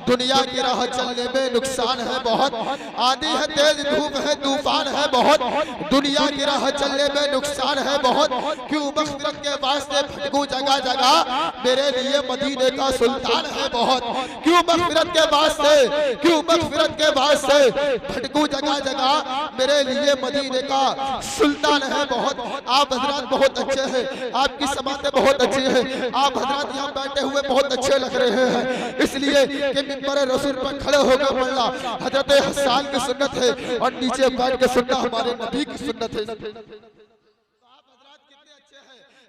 दुनिया की राह चलने में नुकसान है बहुत, आंधी है तेज धूप है तूफान है बहुत, दुनिया की राह चलने में नुकसान है बहुत। क्यों मग़फ़िरत के वास्ते भटकूं जगह जगह, मेरे लिए मदीने का सुल्तान है बहुत। क्यों मग़फ़िरत के वास्ते, क्यों मग़फ़िरत के वास्ते भटकूं जगह जगह, मेरे लिए मदीने का सुल्तान है बहुत। आप हजरात बहुत अच्छे हैं, आपकी समातें बहुत अच्छी हैं, आप हजरात यहाँ बैठे हुए बहुत अच्छे लग रहे हैं, इसलिए कि मिंबर रसूल पर खड़े होकर पढ़ना हजरत हसन की सुन्नत है और नीचे बैठ के सुनना हमारे नबी की सुन्नत है।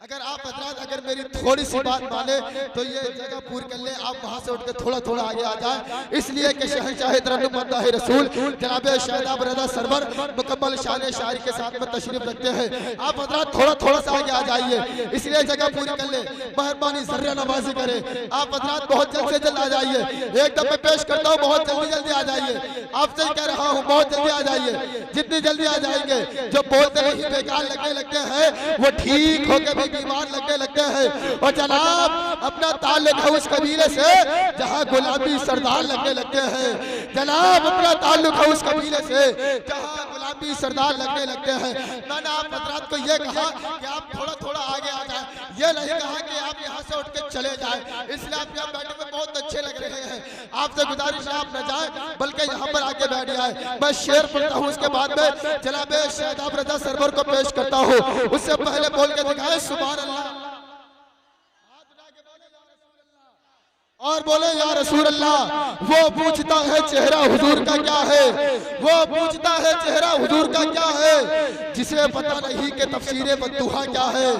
अगर आप हजरात अगर मेरी थोड़ी सी बात माने तो ये जगह पूरी कर ले, आप वहां से उठ के थोड़ा थोड़ा आगे आ जाए, इसलिए कि शहंशाह तरन्नुम मद्दाह रसूल जनाब शादाब रज़ा सरवर मुकम्मल शान शायरी के साथ में तशरीफ रखते हैं। आप हजरात थोड़ा थोड़ा सा आगे आ जाइए, इसलिए जगह पूरी कर ले, मेहरबानी जर्रा नवाजी करे। आप हजरात बहुत जल्द से जल्द आ जाइए, एकदम मैं पेश करता हूँ, बहुत जल्दी जल्दी आ जाइए, आपसे कह रहा हूँ बहुत जल्दी आ जाइए। जितनी जल्दी आ जाएंगे, जो बोलते नहीं बेकार लगने लगते हैं वो ठीक होकर बीमार लगने लगते हैं। और जनाब अपना ताल्लुक है उस कबीले से जहां गुलाबी सरदार लगने लगते हैं, जनाब अपना ताल्लुक है उस कबीले से जहां गुलाबी सरदार लगने लगते हैं। मैंने आप हजरात को ये कहा कि आप थोड़ा थोड़ा आगे आ जाए, ये नहीं कहा कि आप यहाँ से उठ के चले जाए, इसलिए आप यहाँ बैठे हुए बहुत अच्छे लग रहे हैं। आपसे गुजारिश है आप न जाए बल्कि यहाँ पर आके बैठ जाए। मैं शेर पढ़ता हूँ, उसके बाद में जनाब शादाब रज़ा सरवर को पेश करता हूँ, उससे पहले बोल के दिखाए सुभान अल्लाह और बोले या रसूल अल्लाह। वो पूछता है चेहरा हुजूर का क्या है, वो पूछता है चेहरा हुजूर का क्या है, जिसे पता नहीं कि तफसीरे बद्दुहा क्या है।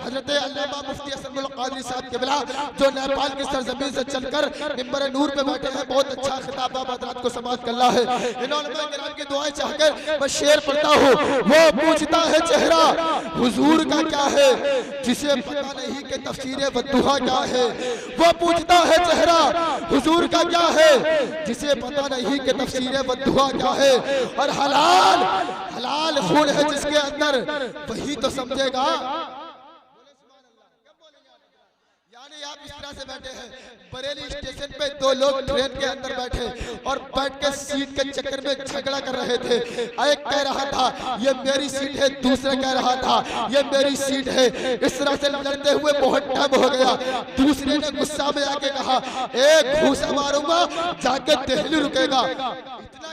हज़रत अल्लामा मुफ्ती असदुल क़ादरी साहब क़िबला जो नेपाल की सरज़मीन से चलकर मिंबर नूर पे बैठे हैं, बहुत अच्छा खिताब आप हज़रात को समाअत करना है। इन उलमा किराम की दुआएं चाहकर मैं शेर पढ़ता हूँ। वो पूछता है चेहरा हुजूर का क्या है, जिसे पता नहीं कि तफसीरे बद्दुहा क्या है। वो पूछता है चेहरा हुजूर का क्या है, जिसे पता नहीं कि तफसीरे बद्दुहा क्या है। और हलाल हलाल खून है जिसके अंदर, वही तो समझेगा। यानी आप इस तरह से बैठे हैं, बरेली स्टेशन पे दो लोग ट्रेन के अंदर बैठे और बैठ के सीट के चक्कर में झगड़ा कर रहे थे। एक कह रहा था ये मेरी सीट है, दूसरा कह रहा था ये मेरी सीट है। इस तरह से लड़ते हुए बहुत टाइम हो गया। दूसरे ने गुस्सा में आके कहा एक घूसा मारूंगा जाके दिल्ली रुकेगा। इतना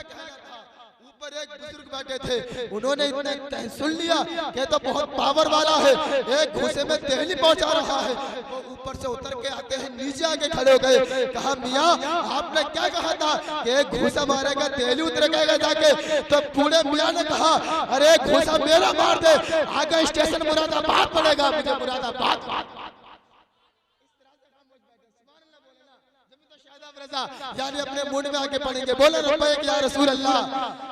ऊपर एक बुजुर्ग बैठे थे, उन्होंने इतना सुन लिया कि तो बहुत पावर वाला है, एक घूसे में दिल्ली पहुंचा रहा है। वो ऊपर से उतर के आते हैं, नीचे आके खड़े हो गए। कहा मियाँ आपने क्या कहा था कि एक घूसा मारेगा दिल्ली उतरेगा जाके, तो बूढ़े मियाँ ने कहा अरे घूसा मेरा मार दे, आगे स्टेशन मुरादाबाद पड़ेगा, मुझे मुरादाबाद। यानी अपने मुंड में आके पढ़ेंगे, बोले लब्बैक या रसूल अल्लाह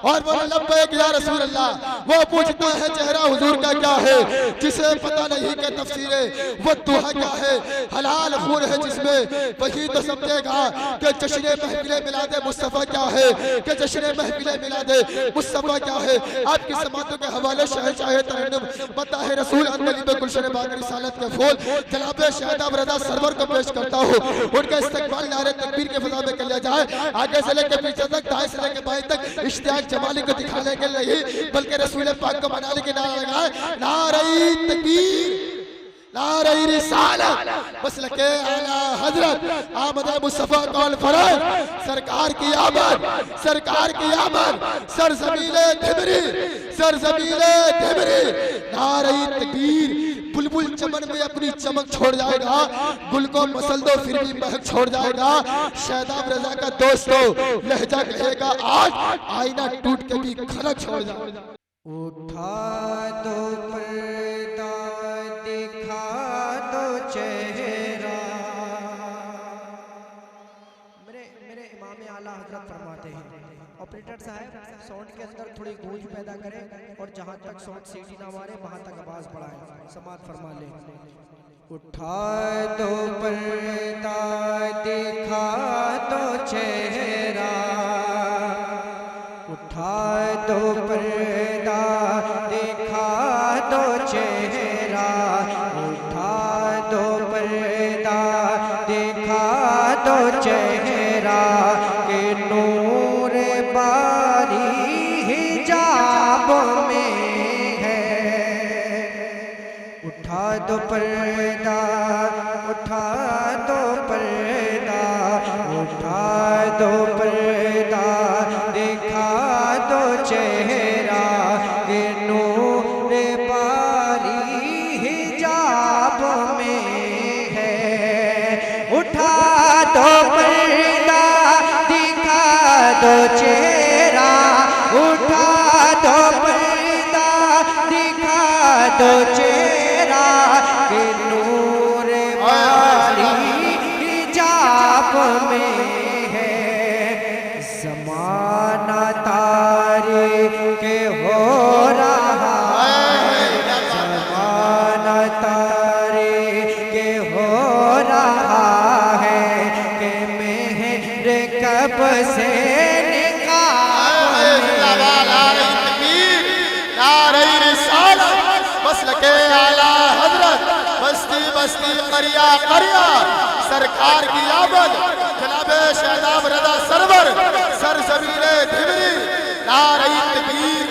और बोले लब्बैक या रसूल अल्लाह। वो पूछता है चेहरा हुजूर का क्या है, जिसे पता नहीं कि तफसीरे वो दुहा क्या है। हलाल खून है जिसमें, वही तो समझेगा कि जश्न महफिल मिलाद मुस्तफ़ा क्या है, कि जश्न महफिल मिलाद मुस्तफ़ा क्या है। आपकी समातों के हवाले शहंशाह तरन्नुम मद्दाह रसूल अनबली गुलशन बाग रिसालत के फूल जनाब शादाब रज़ा सरवर को पेश करता हूँ। उनका इस्तकबाल नारे तकबीर के फज़ा में कर लिया जाए, आगे से लेकर पीछे तक, दाएं से लेकर बाएं तक इश्तियाक जमाली को दिखाने के लिए बल्कि रसूल पाक को मनाने के नारा लगाए, नारे तकबीर नारे रिसालत मसलके आला हजरत आमद मुस्तफा कौल फराज सरकार की आमद, सरकार की आमद, सरजमीले धिबरी, सरजमीले धिबरी। नारे तकबीर। बुलबुल चमन में अपनी चमक छोड़ जाएगा, गुल को मसल दो फिर भी महक छोड़ जाएगा। शादाब रज़ा का दोस्तों लहजा कहेगा आज, आईना टूट के भी खनक छोड़ जाएगा। उठा दो पर्दा दिखा दो चेहरा। मेरे इमाम आला हजरत फरमाते हैं ऑपरेटर साहब साउंड के अंदर थोड़ी गूंज पैदा करें और जहां तक साउंड सीटी ना मारे वहां तक आवाज बढ़ाए, समात फरमा ले। उठा दो पर्दा दिखा दो चेहरा, उठा दो पर्दा दिखा दो चेहरा। दिखा दो चेहरा के नूर बारी हिजाब में है। उठा दो पर्दा, उठा दो पर्दा, उठा दो पर्दा, दिखा दो चेहरा के नूर बारी हिजाब में है। उठा दो पर्दा, दिखा दो चेहरा, उठा दो पर्दा, दिखा दो चेहरा के नूर बारी हिजाब में है। ज़माना तारे के हो रहा है, ज़माना तारे के हो रहा है कि मेहर कब से मसलके आला हजरत बस्ती बस्ती करिया करिया सरकार की आमद जनाबे शहजाद रज़ा सरवर सरजमीने धिबरी नारे तकबीर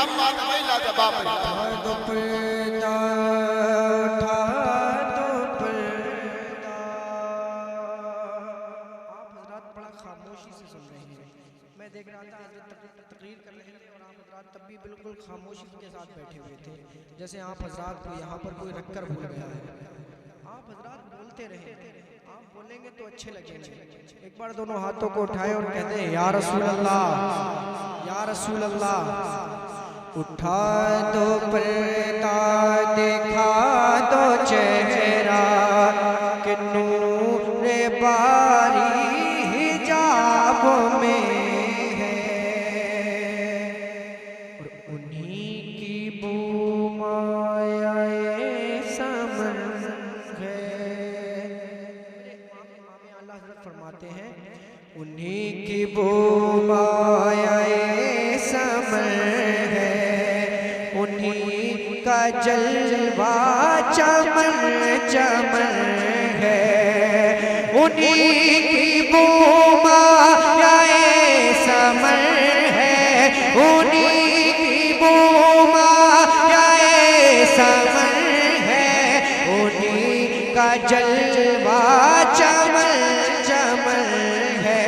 अम्मा तमैला जवाब दो पर्दा, उठा दो पर्दा। आप हजरात बड़ा खामोशी से सुन रहे हैं। मैं देख रहा था हजरत तकरीर कर रहे हैं और आप हजरात तब भी बिल्कुल खामोशी के साथ बैठे हुए थे, जैसे आप हजरात को यहाँ पर कोई रखकर भूल गया है। आप हजरात बोलते रहे, आप बोलेंगे तो अच्छे लगेंगे। एक बार दोनों हाथों को उठाए और कहते हैं या रसूल अल्लाह, या रसूल अल्लाह। उठा दो पर्दा, दिखा दो चेहरा कि नूर बारी हिजाब में है। और उन्हीं की बू मायाए समन है। इमाम आला हज़रत फरमाते हैं उन्हीं की बू मायाए समन है। उन्हीं का जलवा चमन चमन है। उन्हीं की बू मायाए समन है। उन्हीं की बू मायाए समन है। उन्हीं का जलवा चमन चमन है।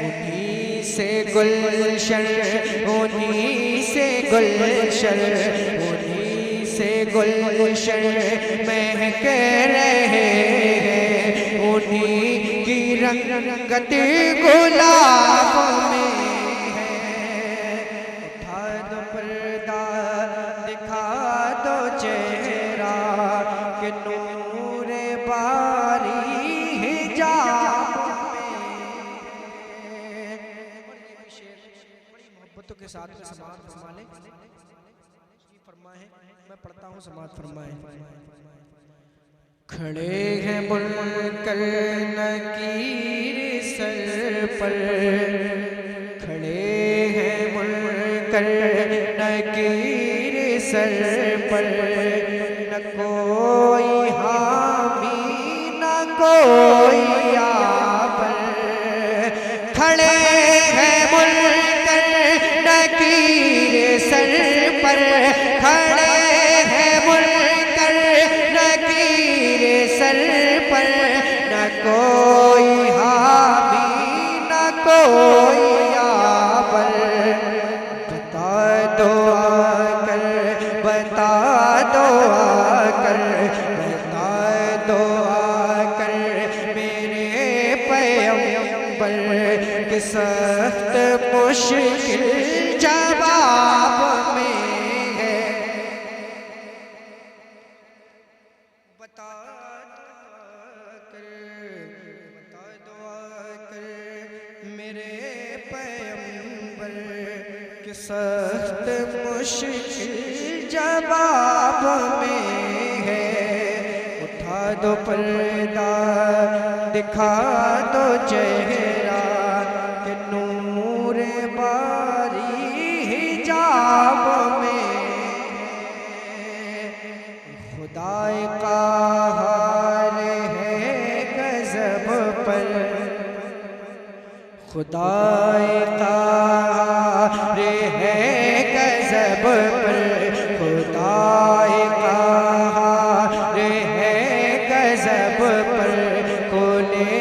उन्हीं से गुलशन, उन्हीं से गुलशन, उन्हीं से गुलशन महक रहे हैं। उन्हीं की रंगत गुलाब में है। उठा दो पर्दा, दिखा दो चेहरा कि नूर बारी हिजाब में है। बड़ी मोहब्बतों के साथ में समाअत फरमा लें। फरमाए, मैं पढ़ता हूँ, समाअत फरमाए। खड़े हैं मुनकर नकीर सर पर, खड़े हैं मुनकर नकीर सर पर। न कोई हामी न कोई आबर। खड़े हैं मुनकर नकीर सर पर, खड़े हैं मुनकर नकीर सर पर। न कोई हामी न कोई आबर। बता दो आकर, बता दो आकर, बता दो आकर मेरे पैगंबर के सख्त मुश्किल जवाब में है। बता दो आकर मेरे पैगंबर के सख्त मुश्किल जवाब में है। उठा दो पर्दा, दिखा दो चेहरा कि नूर बारी हिजाब में है। खुदाए का हाल है पर खुदाए क़ाहर है गज़ब पर, खुदाए क़ाहर है गज़ब पर, खोले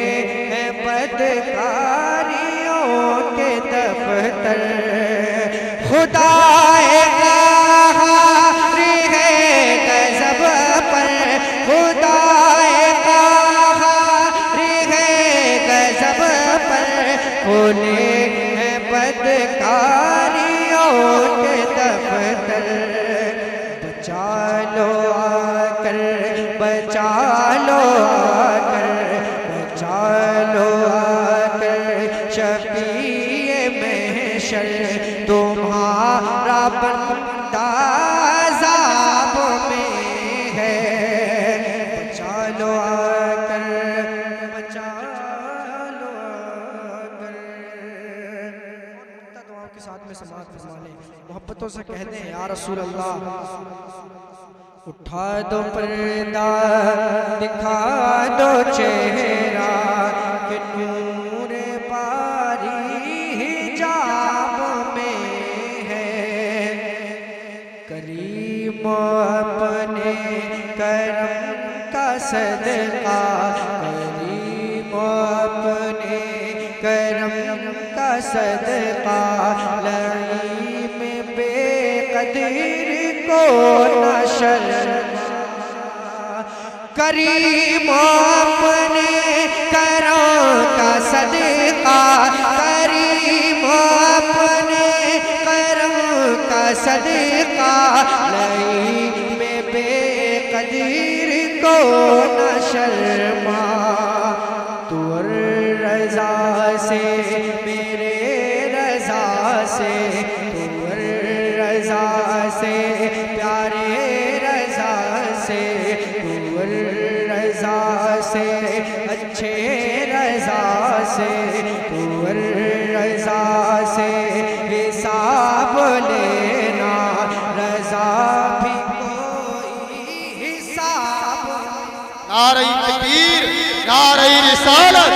है बदकारियों के दफ्तर। खुदाए क़ाहर है गज़ब पर, खुदाए क़ाहर है गज़ब पर, खोले हैं बदकारियों के दफ्तर। बचा लो आकर, बचा लो आकर, बचा लो आकर शफ़ीए महशर, तुम्हारा बंदा अज़ाब में है। बचा लो आकर, बचा लो आकर। और दुआओं के साथ में समाअत फरमा लें, मोहब्बतों से कहते हैं या रसूल अल्लाह। उठा दो पर्दा, दिखा दो चेहरा, कि नूर बारी हिजाब में है। करीम अपने करम का सदका, करीम अपने करम का सदका, लईम बेकदर को न शर्मा। करीम अपने करम का सदका, करीम अपने करम का सदका, लईम बेकदर को न शर्मा। तू रज़ा से मेरे रज़ा से, तू रज़ा से प्यारे रज़ा से, तू रज़ा से अच्छे रज़ा से, तू रज़ा से हिसाब लेना, रज़ा भी कोई हिसाब। नारे तकबीर, नारे रिसालत।